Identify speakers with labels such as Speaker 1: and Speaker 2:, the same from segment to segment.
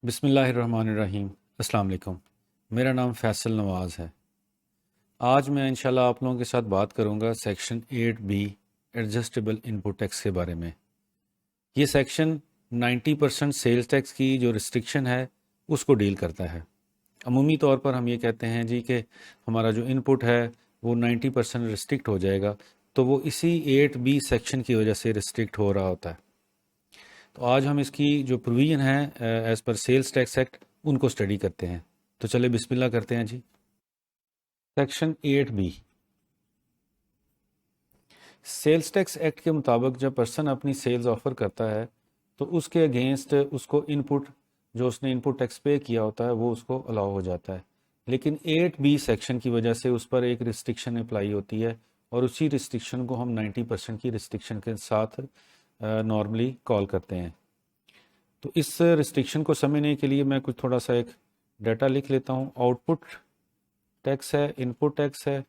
Speaker 1: बिस्मिल्लाहिर्रहमानिर्रहीम। अस्सलाम वालेकुम। मेरा नाम फैसल नवाज़ है। आज मैं इंशाल्लाह आप लोगों के साथ बात करूंगा section 8B adjustable input tax के बारे में। ये सेक्शन 90% सेल्स टैक्स की जो रिस्ट्रिक्शन है उसको डील करता है। अमूमी तौर पर हम ये कहते हैं जी कि हमारा जो इनपुट है वो 90% रिस्ट्रिक्ट हो जाएगा, तो वो इसी 8B सेक्शन की वजह से रिस्ट्रिक्ट हो रहा होता है। तो आज हम इसकी जो प्रोविज़न है as per sales tax act उनको स्टडी करते हैं। तो चले बिस्मिल्लाह करते हैं जी। Section 8B sales tax act के मुताबिक जब पर्सन अपनी सेल्स ऑफ़र करता है तो उसके अगेंस्ट उसको इनपुट जो उसने इनपुट टैक्स पे किया होता है वो उसको अलाउ हो जाता है। लेकिन 8B सेक्शन की वजह से उस पर एक रिस्ट्रिक्शन अप्लाई होती है और उसी रिस्ट्रिक्शन को हम 90% की रिस्ट्रिक्शन के साथ नॉर्मली कॉल करते हैं। तो इस रिस्ट्रिक्शन को समझने के लिए मैं कुछ थोड़ा सा एक डाटा लिख लेता हूँ। आउटपुट टैक्स है, इनपुट टैक्स है,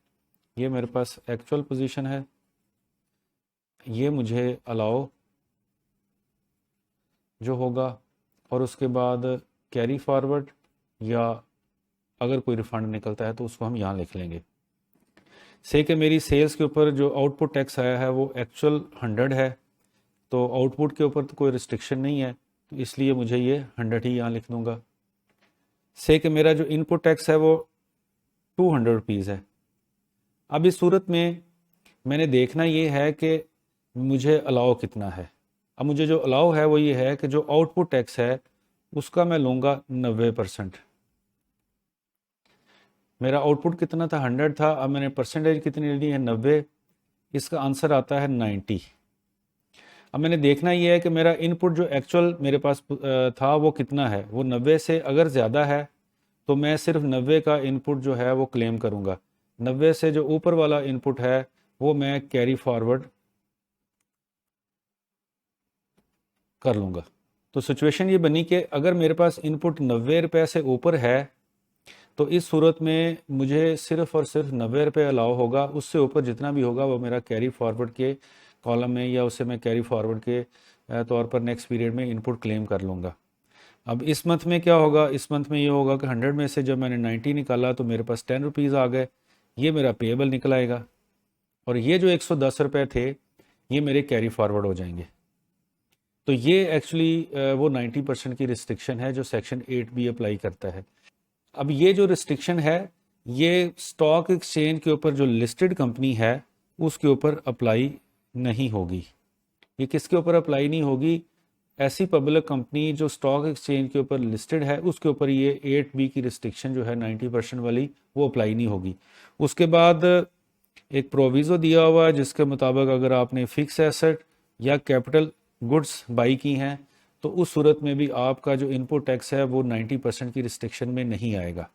Speaker 1: ये मेरे पास एक्चुअल पोजीशन है, ये मुझे अलाउ जो होगा, और उसके बाद कैरी फॉरवर्ड या अगर कोई रिफंड निकलता है तो उसको हम यहाँ लिख लेंगे। से कि मेरी सेल्स के ऊपर जो आउटपुट टैक्स आया है वो एक्चुअल 100 है, तो आउटपुट के ऊपर तो कोई रिस्ट्रिक्शन नहीं है, तो इसलिए मुझे ये 100 ही यहाँ लिख दूँगा। से कि मेरा जो इनपुट टैक्स है वो 200 रुपीज़ है। अब इस सूरत में मैंने देखना ये है कि मुझे अलाउ कितना है। अब मुझे जो अलाउ है वो ये है कि जो आउटपुट टैक्स है उसका मैं लूँगा 90%। मेरा आउटपुट कितना था, 100 था, अब मैंने परसेंटेज कितनी ली है, 90। इसका आंसर आता है 90। अब मैंने देखना ये है कि मेरा इनपुट जो एक्चुअल मेरे पास था वो कितना है, वो 90 से अगर ज़्यादा है तो मैं सिर्फ 90 का इनपुट जो है वो क्लेम करूँगा। 90 से जो ऊपर वाला इनपुट है वो मैं कैरी फॉरवर्ड कर लूँगा। तो सिचुएशन ये बनी कि अगर मेरे पास इनपुट 90 रुपये से ऊपर है तो इस सूरत में मुझे सिर्फ और सिर्फ 90 रुपये अलाउ होगा, उससे ऊपर जितना भी होगा वो मेरा कैरी फॉरवर्ड के कॉलम में या उसे मैं कैरी फॉरवर्ड के तौर पर नेक्स्ट पीरियड में इनपुट क्लेम कर लूँगा। अब इस मंथ में क्या होगा, इस मंथ में ये होगा कि 100 में से जब मैंने 90 निकाला तो मेरे पास 10 रुपीज़ आ गए, ये मेरा पेएबल निकल आएगा, और ये जो 110 रुपये थे ये मेरे कैरी फॉरवर्ड हो जाएंगे। तो ये एक्चुअली वो 90% की रिस्ट्रिक्शन है जो सेक्शन 8B अप्लाई करता है। अब ये जो रिस्ट्रिक्शन है ये स्टॉक एक्सचेंज के ऊपर जो लिस्टेड कंपनी है उसके ऊपर अप्लाई नहीं होगी। ये किसके ऊपर अप्लाई नहीं होगी, ऐसी पब्लिक कंपनी जो स्टॉक एक्सचेंज के ऊपर लिस्टेड है उसके ऊपर ये 8B की रिस्ट्रिक्शन जो है 90% वाली वो अप्लाई नहीं होगी। उसके बाद एक प्रोविज़ो दिया हुआ है जिसके मुताबिक अगर आपने फिक्स एसेट या कैपिटल गुड्स बाई की हैं तो उस सूरत में भी आपका जो इनपुट टैक्स है वो 90% की रिस्ट्रिक्शन में नहीं आएगा।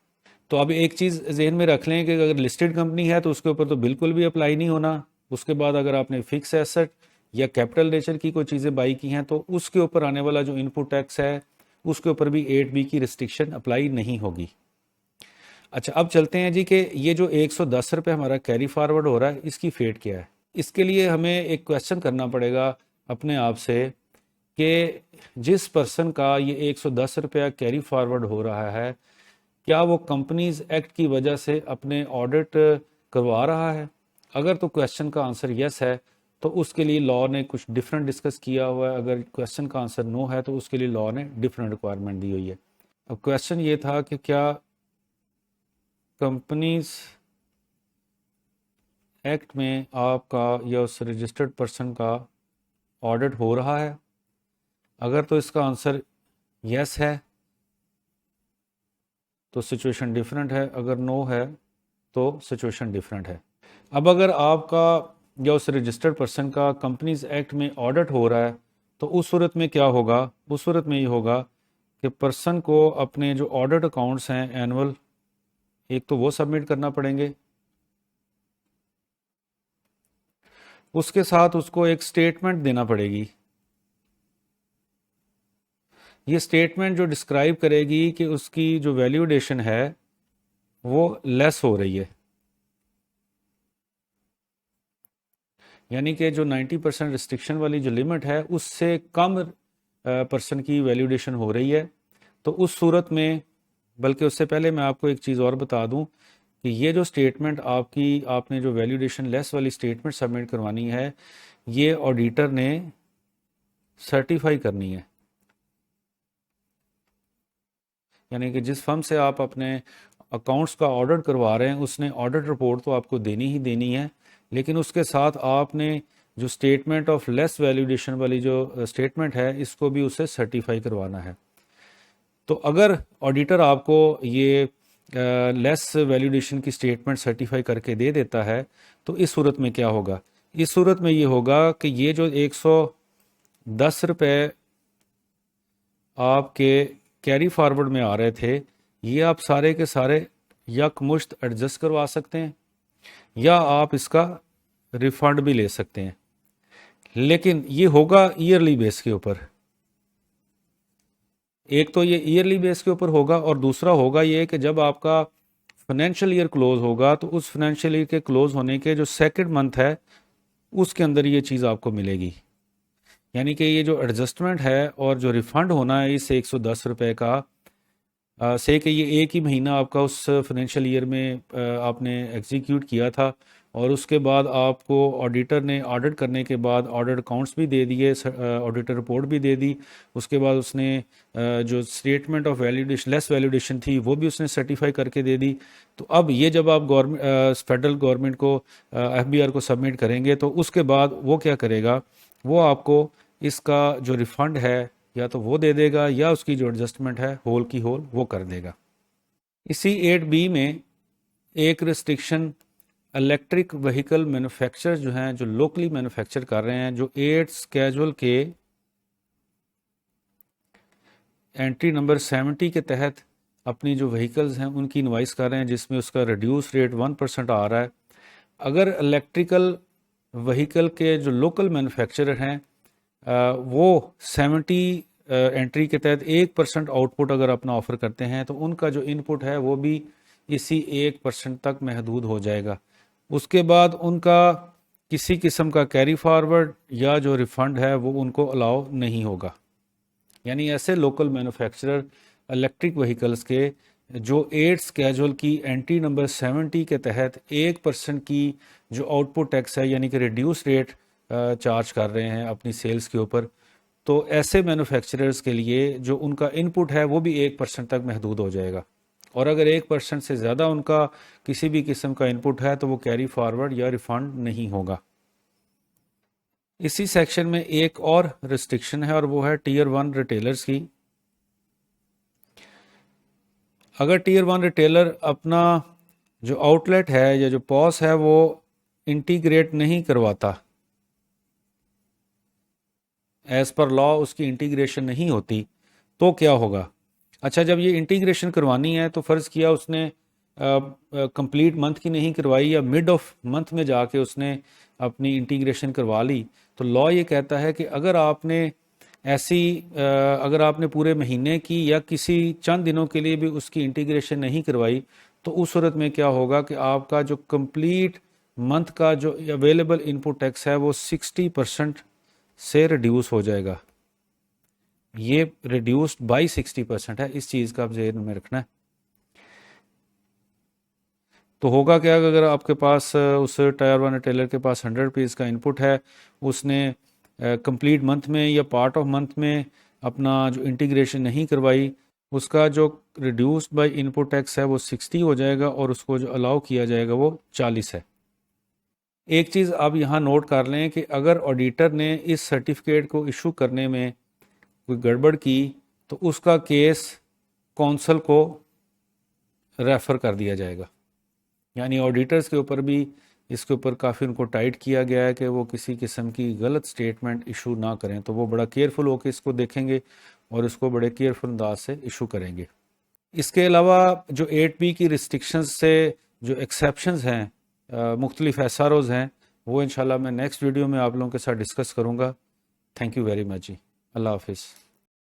Speaker 1: तो अब एक चीज़ जहन में रख लें कि अगर लिस्टेड कंपनी है तो उसके ऊपर तो बिल्कुल भी अप्लाई नहीं होना। उसके बाद अगर आपने फिक्स एसेट या कैपिटल नेचर की कोई चीज़ें बाई की हैं तो उसके ऊपर आने वाला जो इनपुट टैक्स है उसके ऊपर भी 8B की रिस्ट्रिक्शन अप्लाई नहीं होगी। अच्छा, अब चलते हैं जी कि ये जो 110 रुपये हमारा कैरी फॉरवर्ड हो रहा है इसकी फेट क्या है। इसके लिए हमें एक क्वेश्चन करना पड़ेगा अपने आप से कि जिस पर्सन का ये 110 रुपया कैरी फॉरवर्ड हो रहा है क्या वो कंपनीज एक्ट की वजह से अपने ऑडिट करवा रहा है। अगर तो क्वेश्चन का आंसर यस है तो उसके लिए लॉ ने कुछ डिफरेंट डिस्कस किया हुआ है, अगर क्वेश्चन का आंसर नो है तो उसके लिए लॉ ने डिफरेंट रिक्वायरमेंट दी हुई है। अब क्वेश्चन ये था कि क्या कंपनीज एक्ट में आपका या उस रजिस्टर्ड पर्सन का ऑडिट हो रहा है। अगर तो इसका आंसर यस है तो सिचुएशन डिफरेंट है, अगर नो है तो सिचुएशन डिफरेंट है। अब अगर आपका या उस रजिस्टर्ड पर्सन का कंपनीज एक्ट में ऑडिट हो रहा है तो उस सूरत में क्या होगा, उस सूरत में ये होगा कि पर्सन को अपने जो ऑडिट अकाउंट्स हैं एनुअल, एक तो वो सबमिट करना पड़ेंगे, उसके साथ उसको एक स्टेटमेंट देना पड़ेगी। ये स्टेटमेंट जो डिस्क्राइब करेगी कि उसकी जो वैल्यूडेशन है वो लेस हो रही है, यानी कि जो 90% रिस्ट्रिक्शन वाली जो लिमिट है उससे कम पर्सन की वैल्यूडेशन हो रही है। तो उस सूरत में, बल्कि उससे पहले मैं आपको एक चीज़ और बता दूं कि ये जो स्टेटमेंट आपने जो वैल्यूडेशन लेस वाली स्टेटमेंट सबमिट करवानी है, ये ऑडिटर ने सर्टिफाई करनी है। यानी कि जिस फर्म से आप अपने अकाउंट्स का ऑडिट करवा रहे हैं उसने ऑडिट रिपोर्ट तो आपको देनी ही देनी है, लेकिन उसके साथ आपने जो स्टेटमेंट ऑफ लेस वैल्यूडेशन वाली जो स्टेटमेंट है इसको भी उसे सर्टिफाई करवाना है। तो अगर ऑडिटर आपको ये लेस वैल्यूडेशन की स्टेटमेंट सर्टिफाई करके दे देता है तो इस सूरत में क्या होगा? इस सूरत में ये होगा कि ये जो 110 रुपये आपके कैरी फॉरवर्ड में आ रहे थे, ये आप सारे के सारे यकमुश्त एडजस्ट करवा सकते हैं या आप इसका रिफंड भी ले सकते हैं, लेकिन ये होगा ईयरली बेस के ऊपर। एक तो ये ईयरली बेस के ऊपर होगा और दूसरा होगा ये कि जब आपका फाइनेंशियल ईयर क्लोज होगा तो उस फाइनेंशियल ईयर के क्लोज होने के जो सेकंड मंथ है उसके अंदर ये चीज़ आपको मिलेगी। यानी कि ये जो एडजस्टमेंट है और जो रिफ़ंड होना है इस 110 रुपये का, से कि ये एक ही महीना आपका उस फाइनेंशियल ईयर में आपने एग्जीक्यूट किया था और उसके बाद आपको ऑडिटर ने ऑडिट करने के बाद ऑडिट अकाउंट्स भी दे दिए, ऑडिटर रिपोर्ट भी दे दी, उसके बाद उसने जो statement of value addition less value addition थी वो भी उसने सर्टिफाई करके दे दी। तो अब ये जब आप फेडरल गवर्नमेंट को FBR को सबमिट करेंगे तो उसके बाद वो क्या करेगा, वो आपको इसका जो रिफ़ंड है या तो वो दे देगा या उसकी जो एडजस्टमेंट है होल की होल वो कर देगा। इसी 8B में एक रिस्ट्रिक्शन इलेक्ट्रिक व्हीकल मैन्युफैक्चरर जो हैं, जो लोकली मैन्युफैक्चर कर रहे हैं, जो 8 स्केजुअल के एंट्री नंबर 70 के तहत अपनी जो व्हीकल्स हैं उनकी इनवाइस कर रहे हैं जिसमें उसका रिड्यूस रेट 1% आ रहा है। अगर इलेक्ट्रिकल व्हीकल के जो लोकल मैन्युफैक्चरर हैं वो 70 एंट्री के तहत 1% आउटपुट अगर अपना ऑफ़र करते हैं तो उनका जो इनपुट है वो भी इसी 1% तक महदूद हो जाएगा। उसके बाद उनका किसी किस्म का कैरी फॉरवर्ड या जो रिफ़ंड है वो उनको अलाउ नहीं होगा। यानी ऐसे लोकल मैन्युफैक्चरर इलेक्ट्रिक व्हीकल्स के जो 8 स्केजुअल की एंट्री नंबर 70 के तहत 1% की जो आउटपुट टैक्स है यानी कि रिड्यूस रेट चार्ज कर रहे हैं अपनी सेल्स के ऊपर, तो ऐसे मैन्युफैक्चरर्स के लिए जो उनका इनपुट है वो भी 1% तक महदूद हो जाएगा। और अगर 1% से ज़्यादा उनका किसी भी किस्म का इनपुट है तो वो कैरी फॉरवर्ड या रिफ़ंड नहीं होगा। इसी सेक्शन में एक और रिस्ट्रिक्शन है और वो है Tier 1 रिटेलर्स की। अगर Tier 1 रिटेलर अपना जो आउटलेट है या जो पॉस है वो इंटीग्रेट नहीं करवाता, एज़ पर लॉ उसकी इंटीग्रेशन नहीं होती, तो क्या होगा? अच्छा, जब ये इंटीग्रेशन करवानी है तो फ़र्ज़ किया उसने कंप्लीट मंथ की नहीं करवाई या मिड ऑफ मंथ में जाके उसने अपनी इंटीग्रेशन करवा ली, तो लॉ ये कहता है कि अगर आपने पूरे महीने की या किसी चंद दिनों के लिए भी उसकी इंटीग्रेशन नहीं करवाई तो उस सूरत में क्या होगा कि आपका जो कंप्लीट मंथ का जो अवेलेबल इनपुट टैक्स है वो 60% से रिड्यूस हो जाएगा। ये रिड्यूस्ड बाई 60% है, इस चीज़ का आप ज़हन में रखना है। तो होगा क्या, अगर आपके पास उस Tier 1 रिटेलर के पास 100 रुपीज़ का इनपुट है, उसने कंप्लीट मंथ में या पार्ट ऑफ मंथ में अपना जो इंटीग्रेशन नहीं करवाई, उसका जो रिड्यूस्ड बाई इनपुट टैक्स है वो 60 हो जाएगा और उसको जो अलाउ किया जाएगा वो 40 है। एक चीज़ आप यहाँ नोट कर लें कि अगर ऑडिटर ने इस सर्टिफिकेट को इशू करने में कोई गड़बड़ की तो उसका केस कौंसल को रेफ़र कर दिया जाएगा। यानी ऑडिटर्स के ऊपर भी इसके ऊपर काफ़ी उनको टाइट किया गया है कि वो किसी किस्म की गलत स्टेटमेंट इशू ना करें, तो वो बड़ा केयरफुल होकर इसको देखेंगे और इसको बड़े केयरफुल अंदाज से इशू करेंगे। इसके अलावा जो 8B की रिस्ट्रिक्शंस से जो एक्सेप्शंस हैं, मुख्तलिफ SROs हैं, वो इंशाल्लाह मैं नेक्स्ट वीडियो में आप लोगों के साथ डिस्कस करूँगा। थैंक यू वेरी मच जी। अल्लाह हाफिज़।